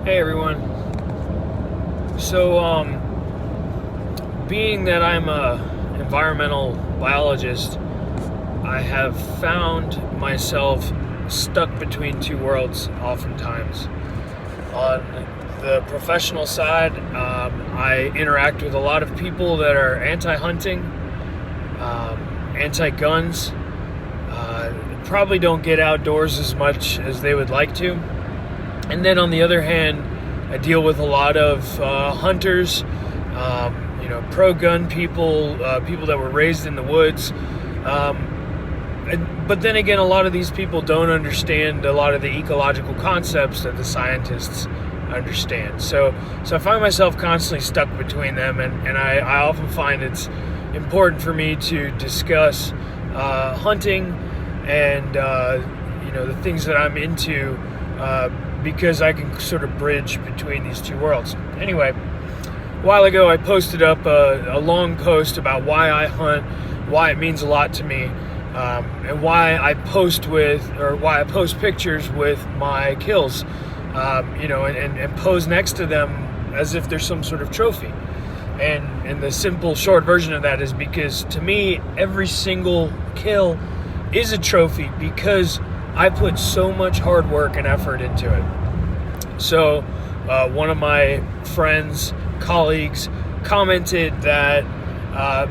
Hey everyone. So, being that I'm a environmental biologist, I have found myself stuck between two worlds oftentimes. On the professional side, I interact with a lot of people that are anti-hunting, anti-guns, probably don't get outdoors as much as they would like to. And then on the other hand, I deal with a lot of hunters, pro-gun people, people that were raised in the woods. But then again, a lot of these people don't understand a lot of the ecological concepts that the scientists understand. So I find myself constantly stuck between them, and I often find it's important for me to discuss hunting and the things that I'm into. Because I can sort of bridge between these two worlds. Anyway, a while ago I posted up a long post about why I hunt, why it means a lot to me, and why I post pictures with my kills, and pose next to them as if there's some sort of trophy. And the simple short version of that is because to me, every single kill is a trophy because I put so much hard work and effort into it. So one of my friends, colleagues, commented that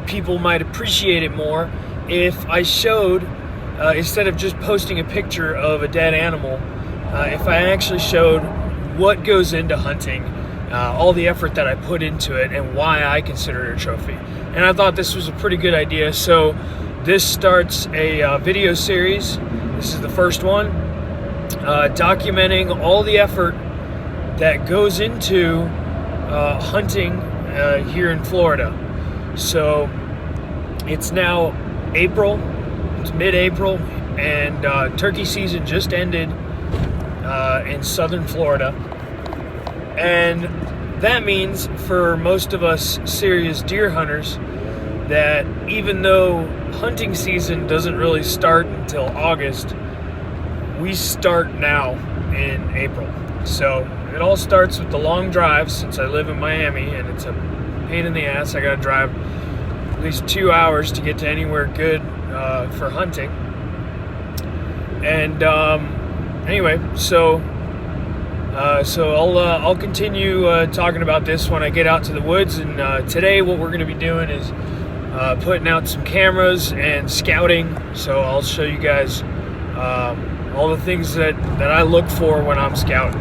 people might appreciate it more if I showed, instead of just posting a picture of a dead animal, if I actually showed what goes into hunting, all the effort that I put into it, and why I consider it a trophy. And I thought this was a pretty good idea. So this starts a video series. This is the first one, documenting all the effort that goes into hunting here in Florida. So it's now April, it's mid-April, and turkey season just ended in southern Florida. And that means for most of us serious deer hunters that even though hunting season doesn't really start until August, we start now in April. So it all starts with the long drives since I live in Miami, and it's a pain in the ass. I gotta drive at least 2 hours to get to anywhere good for hunting. And anyway, so I'll continue talking about this when I get out to the woods. And today what we're gonna be doing is putting out some cameras and scouting. So I'll show you guys all the things that I look for when I'm scouting,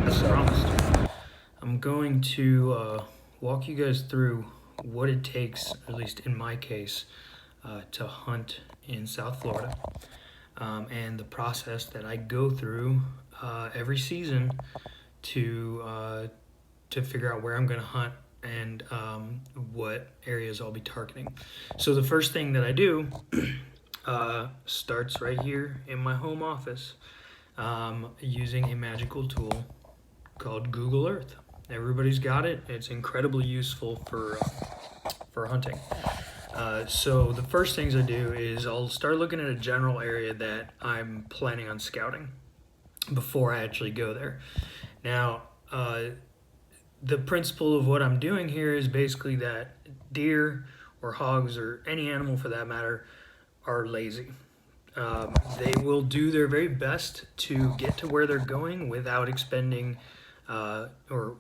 as promised. I'm going to walk you guys through what it takes, at least in my case, to hunt in South Florida, and the process that I go through every season to figure out where I'm going to hunt and what areas I'll be targeting. So the first thing that I do starts right here in my home office, using a magical tool called Google Earth. Everybody's got it. It's incredibly useful for hunting. So the first things I do is I'll start looking at a general area that I'm planning on scouting before I actually go there. Now, the principle of what I'm doing here is basically that deer or hogs or any animal for that matter are lazy. They will do their very best to get to where they're going without expending or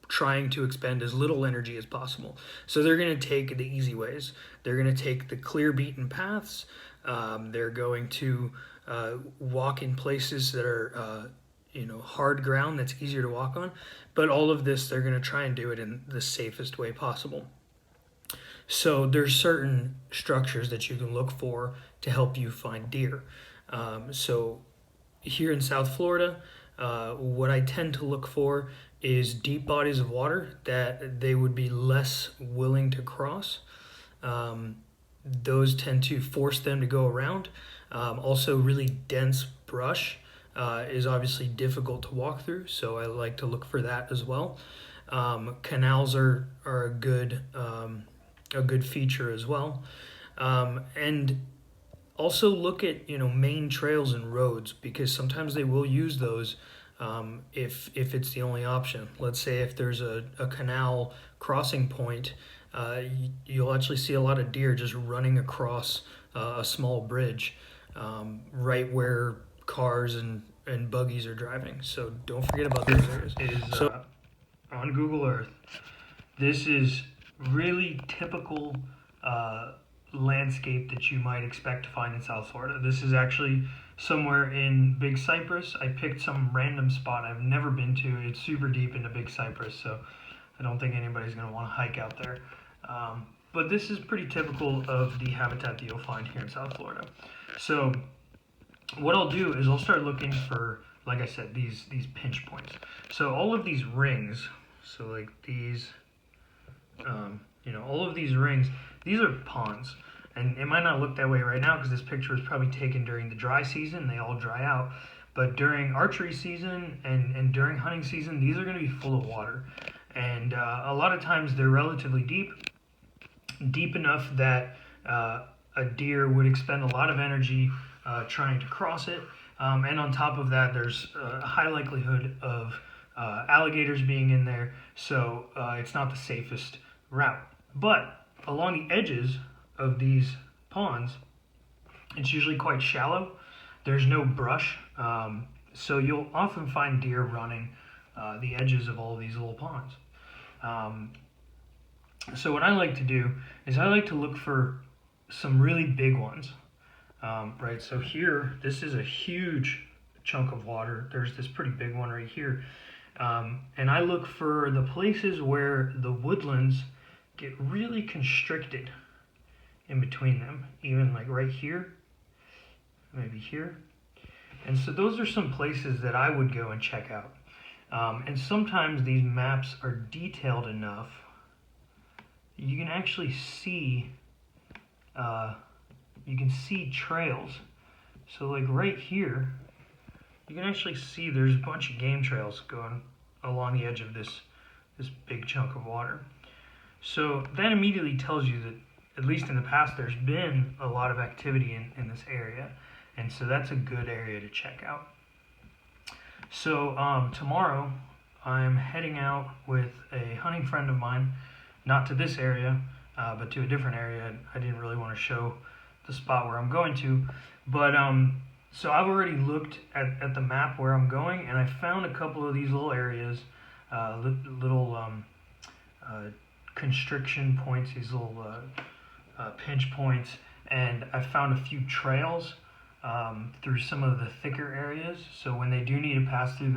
trying to expend as little energy as possible. So they're going to take the easy ways. They're going to take the clear beaten paths. They're going to walk in places that are hard ground that's easier to walk on. But all of this, they're going to try and do it in the safest way possible. So there's certain structures that you can look for to help you find deer. So here in South Florida, what I tend to look for is deep bodies of water that they would be less willing to cross. Those tend to force them to go around. Also, really dense brush is obviously difficult to walk through, so I like to look for that as well. Canals are a good feature as well, and also look at main trails and roads, because sometimes they will use those if it's the only option. Let's say if there's a canal crossing point, you'll actually see a lot of deer just running across a small bridge, right where cars and buggies are driving. So don't forget about those areas. On Google Earth, this is really typical landscape that you might expect to find in South Florida. This is actually somewhere in Big Cypress. I picked some random spot I've never been to. It's super deep into Big Cypress, so I don't think anybody's going to want to hike out there. But this is pretty typical of the habitat that you'll find here in South Florida. So what I'll do is I'll start looking for, like I said, these pinch points. So all of these rings, so like these, all of these rings, these are ponds. And it might not look that way right now because this picture was probably taken during the dry season. They all dry out. But during archery season and during hunting season, these are going to be full of water. And a lot of times they're relatively deep enough that a deer would expend a lot of energy trying to cross it. And on top of that, there's a high likelihood of alligators being in there. So it's not the safest route. But along the edges of these ponds, it's usually quite shallow. There's no brush, so you'll often find deer running the edges of all these little ponds. So what I like to do is I like to look for some really big ones, right? So here, this is a huge chunk of water. There's this pretty big one right here. And I look for the places where the woodlands get really constricted in between them, even like right here, maybe here. And so those are some places that I would go and check out. And sometimes these maps are detailed enough you can actually see trails. So like right here, you can actually see there's a bunch of game trails going along the edge of this big chunk of water. So that immediately tells you that, at least in the past, there's been a lot of activity in this area. And so that's a good area to check out. So tomorrow, I'm heading out with a hunting friend of mine, not to this area, but to a different area. I didn't really want to show the spot where I'm going to. But so I've already looked at the map where I'm going, and I found a couple of these little areas, little constriction points, these little pinch points, and I found a few trails through some of the thicker areas. So when they do need to pass through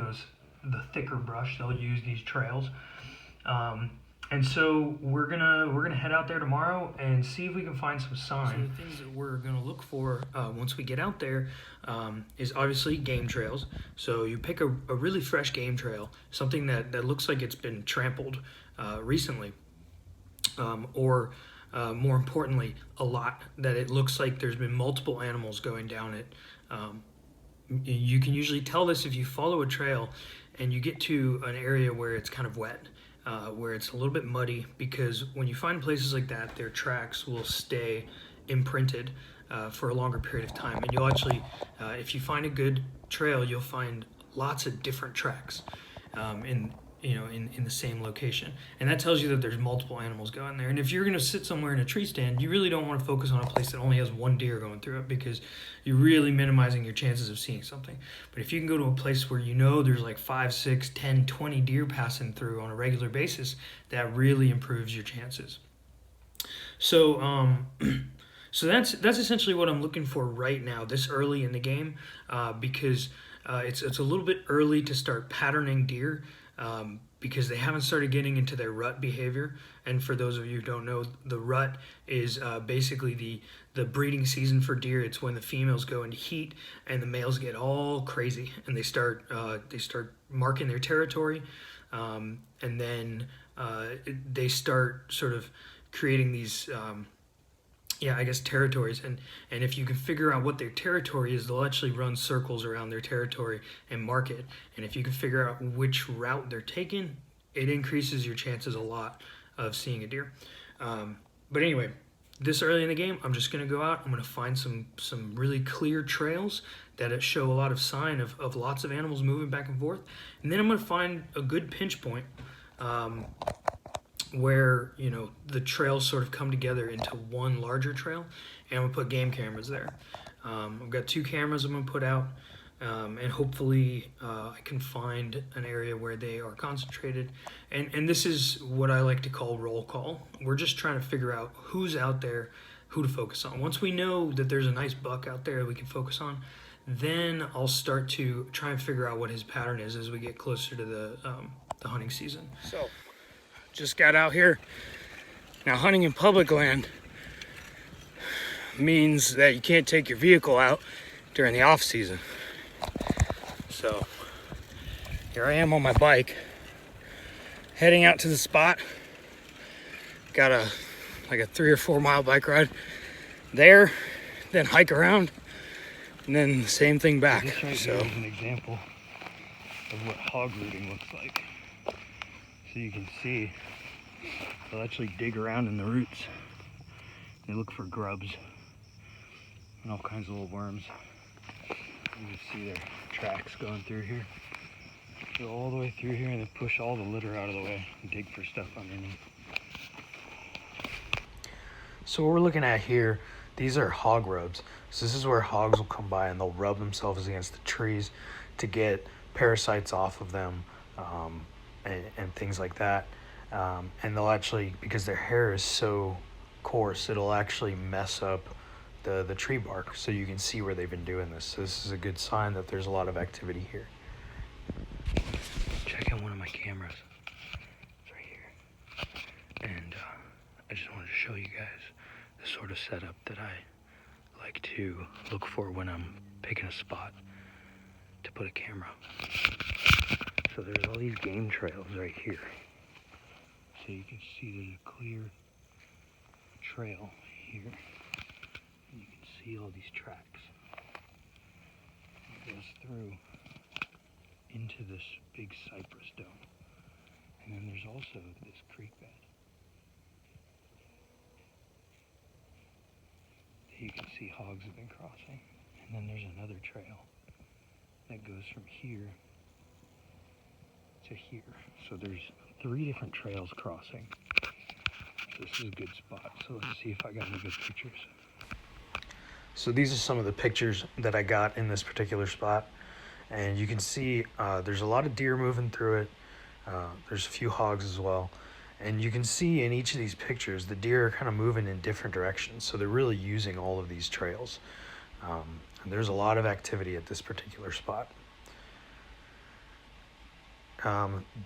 the thicker brush, they'll use these trails. And so we're gonna head out there tomorrow and see if we can find some sign. So the things that we're gonna look for once we get out there is obviously game trails. So you pick a really fresh game trail, something that looks like it's been trampled recently, or more importantly, a lot, that it looks like there's been multiple animals going down it. You can usually tell this if you follow a trail and you get to an area where it's kind of wet, where it's a little bit muddy, because when you find places like that, their tracks will stay imprinted for a longer period of time. And you'll actually, if you find a good trail, you'll find lots of different tracks in the same location, and that tells you that there's multiple animals going there. And if you're going to sit somewhere in a tree stand, you really don't want to focus on a place that only has one deer going through it, because you're really minimizing your chances of seeing something. But if you can go to a place where you know there's like 5, 6, 10, 20 deer passing through on a regular basis, that really improves your chances. So so that's essentially what I'm looking for right now, this early in the game, because it's a little bit early to start patterning deer. Because they haven't started getting into their rut behavior. And for those of you who don't know, the rut is basically the breeding season for deer. It's when the females go into heat and the males get all crazy and they start marking their territory, and then they start sort of creating these territories, and if you can figure out what their territory is, they'll actually run circles around their territory and mark it. And if you can figure out which route they're taking, it increases your chances a lot of seeing a deer. But anyway, this early in the game, I'm just going to go out. I'm going to find some really clear trails that show a lot of sign of lots of animals moving back and forth. And then I'm going to find a good pinch point where, you know, the trails sort of come together into one larger trail. And I'm going to put game cameras there. I've got 2 cameras I'm going to put out. And hopefully I can find an area where they are concentrated. And this is what I like to call roll call. We're just trying to figure out who's out there, who to focus on. Once we know that there's a nice buck out there that we can focus on, then I'll start to try and figure out what his pattern is as we get closer to the hunting season. So, just got out here. Now, hunting in public land means that you can't take your vehicle out during the off season. So here I am on my bike, heading out to the spot. Got like a 3 or 4 mile bike ride there, then hike around, and then the same thing back. This right So here is an example of what hog rooting looks like. So you can see they'll actually dig around in the roots. They look for grubs and all kinds of little worms. You can see their tracks going through here. Go all the way through here and then push all the litter out of the way and dig for stuff underneath. So what we're looking at here, these are hog rubs. So this is where hogs will come by and they'll rub themselves against the trees to get parasites off of them and things like that. And they'll actually, because their hair is so coarse, it'll actually mess up the tree bark, so you can see where they've been doing this. So this is a good sign that there's a lot of activity here. Check out one of my cameras. It's right here. And I just wanted to show you guys the sort of setup that I like to look for when I'm picking a spot to put a camera. So there's all these game trails right here. So you can see there's a clear trail here. You can see all these tracks. It goes through into this big cypress dome. And then there's also this creek bed. You can see hogs have been crossing. And then there's another trail that goes from here to here. So there's 3 different trails crossing. So this is a good spot. So let's see if I got any good pictures. So these are some of the pictures that I got in this particular spot. And you can see there's a lot of deer moving through it. There's a few hogs as well. And you can see in each of these pictures, the deer are kind of moving in different directions. So they're really using all of these trails. And there's a lot of activity at this particular spot.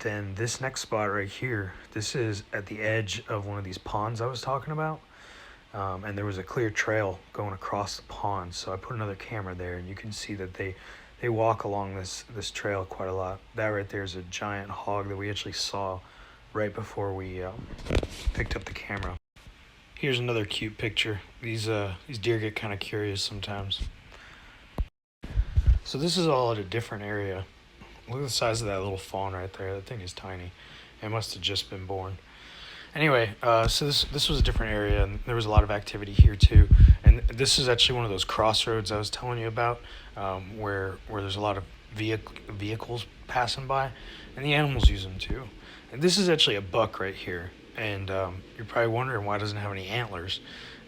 Then this next spot right here, this is at the edge of one of these ponds I was talking about. And there was a clear trail going across the pond. So I put another camera there, and you can see that they walk along this trail quite a lot. That right there is a giant hog that we actually saw right before we picked up the camera. Here's another cute picture. These deer get kind of curious sometimes. So this is all at a different area. Look at the size of that little fawn right there. That thing is tiny. It must have just been born. Anyway, so this was a different area, and there was a lot of activity here too. And this is actually one of those crossroads I was telling you about, where there's a lot of vehicles passing by, and the animals use them too. And this is actually a buck right here, and you're probably wondering why it doesn't have any antlers.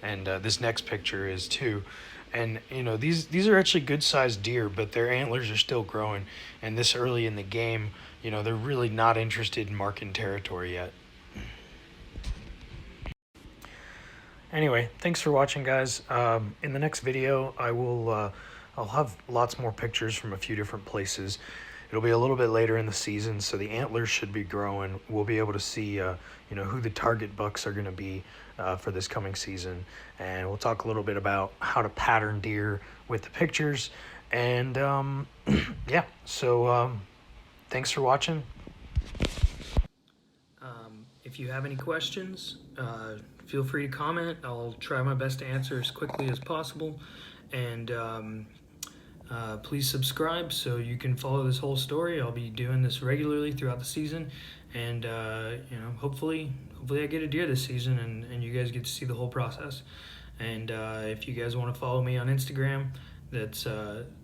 And this next picture is too. And you know, these are actually good sized deer, but their antlers are still growing. And this early in the game, you know, they're really not interested in marking territory yet. Anyway, thanks for watching, guys. In the next video, I'll have lots more pictures from a few different places. It'll be a little bit later in the season, so the antlers should be growing. We'll be able to see, you know, who the target bucks are going to be for this coming season, and we'll talk a little bit about how to pattern deer with the pictures. And yeah, so thanks for watching. If you have any questions, feel free to comment. I'll try my best to answer as quickly as possible. And please subscribe so you can follow this whole story. I'll be doing this regularly throughout the season, and you know, hopefully hopefully I get a deer this season, and you guys get to see the whole process. And if you guys want to follow me on Instagram, that's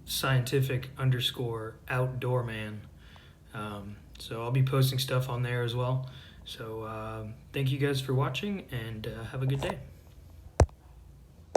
scientific_outdoorman. So I'll be posting stuff on there as well. So thank you guys for watching, and have a good day.